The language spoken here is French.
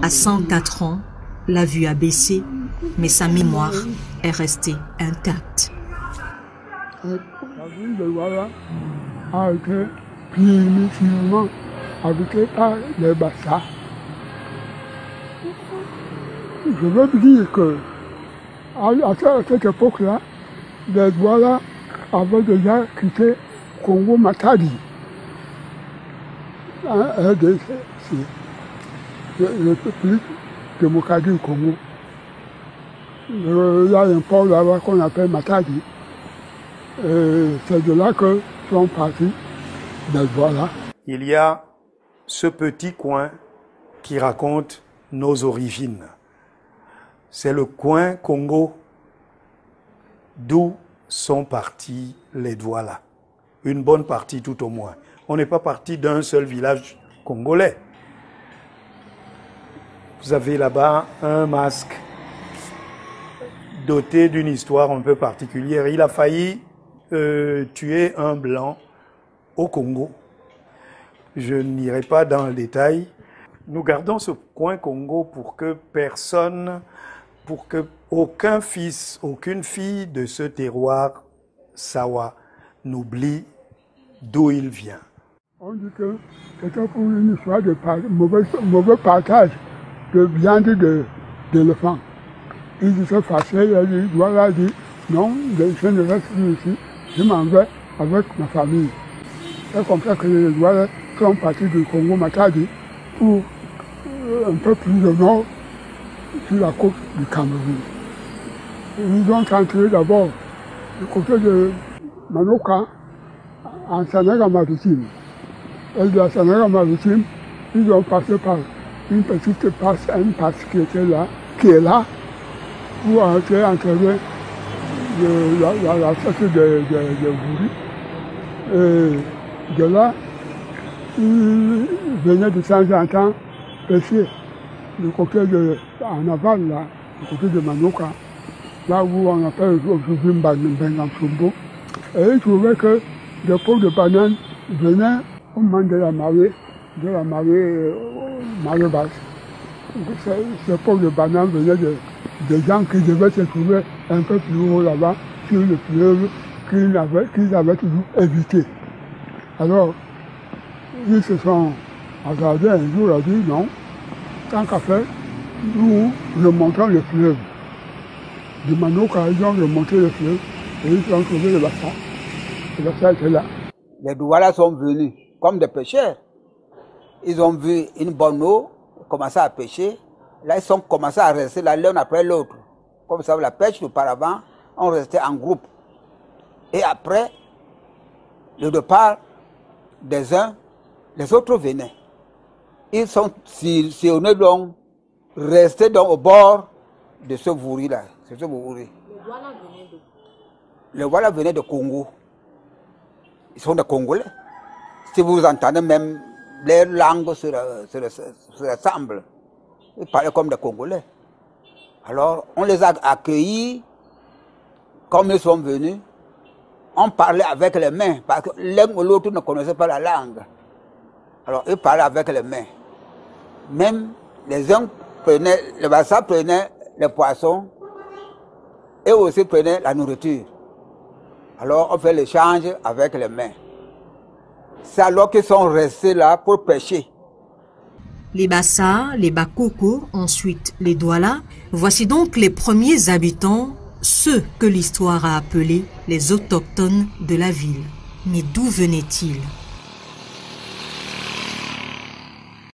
À 104 ans, la vue a baissé, mais sa mémoire est restée intacte. La ville de Douala a été primitivement habitée par les Bassa. Je veux dire que à cette époque-là, les Douala avaient déjà quitté Congo-Matadi. Le plus démocratique du Congo. Il y a un port là-bas qu'on appelle Matadi. C'est de là que sont partis les Douala. Il y a ce petit coin qui raconte nos origines. C'est le coin Congo d'où sont partis les Douala. Une bonne partie tout au moins. On n'est pas parti d'un seul village congolais. Vous avez là-bas un masque doté d'une histoire un peu particulière. Il a failli tuer un blanc au Congo. Je n'irai pas dans le détail. Nous gardons ce coin Congo pour que personne, pour que aucun fils, aucune fille de ce terroir Sawa n'oublie d'où il vient. On dit que c'était pour une histoire de mauvais partage de viande d'éléphant. Ils étaient fâchés, Douala dit non, je ne reste plus ici, je m'en vais avec ma famille. C'est comme ça que les Douala sont partis du Congo-Matadi pour un peu plus au nord, sur la côte du Cameroun. Ils ont entré d'abord du côté de Manoka, en Sénégal-Maritime. Et de la Sénégal-Maritime, ils ont passé par une petite passe qui est là, pour entrer la tête de Bouri. Et de là, ils venaient de temps en temps pêcher du côté en aval, là, du côté de Manoka, là où on appelle aujourd'hui Mbengamsumbo. Et ils trouvaient que des pots de bananes venaient au moment de la marée basse. Ces pots de bananes venaient de gens qui devaient se trouver un peu plus haut là-bas, sur le fleuve, qu'ils avaient toujours évité. Alors, ils se sont regardés un jour et dit non, tant qu'à faire, nous remontons le fleuve. Du Manoka, ils ont remonté le fleuve et ils ont trouvé le bassin. Le bassin était là. Les Douala sont venus comme des pêcheurs. Ils ont vu une bonne eau, commencé à pêcher. Là, ils ont commencé à rester là l'un après l'autre. Comme ça, la pêche auparavant, on restait en groupe. Et après le départ des uns, les autres venaient. Ils sont sillonnés donc, restés donc au bord de ce Vouri-là. Les Douala venaient d'où? Les Douala venaient de Congo. Ils sont des Congolais. Si vous entendez même les langues se ressemblent. Ils parlaient comme des Congolais. Alors, on les a accueillis comme ils sont venus. On parlait avec les mains, parce que l'un ou l'autre ne connaissait pas la langue. Alors, ils parlaient avec les mains. Même les uns prenaient, les Bassa prenaient les poissons et aussi prenaient la nourriture. Alors, on fait l'échange avec les mains. C'est alors qu'ils sont restés là pour pêcher. Les Bassa, les Bakoko, ensuite les Douala, voici donc les premiers habitants, ceux que l'histoire a appelés les autochtones de la ville. Mais d'où venaient-ils ?